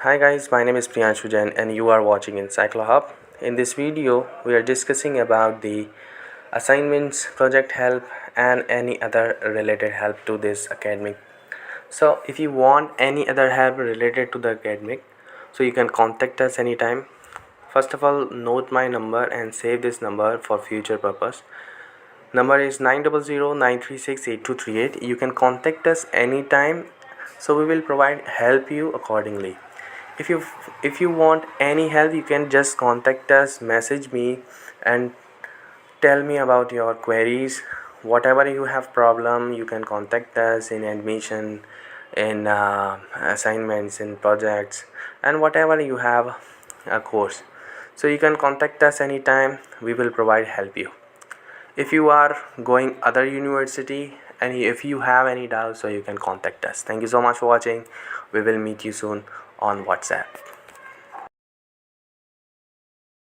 Hi guys, my name is Priyanshu Jain and you are watching Encyclohub. In this video, we are discussing about the assignments, project help and any other related help to this academic. So if you want any other help related to the academic, so you can contact us anytime. First of all, note my number and save this number for future purpose. Number is 900-936-8238. You can contact us anytime, so we will help you accordingly. If you want any help, you can just contact us, message me and tell me about your queries. Whatever you have problem, you can contact us in admission, in assignments, in projects, and whatever you have a course. So you can contact us anytime. We will help you. If you are going other university and if you have any doubts, so you can contact us. Thank you so much for watching. We will meet you soon on WhatsApp.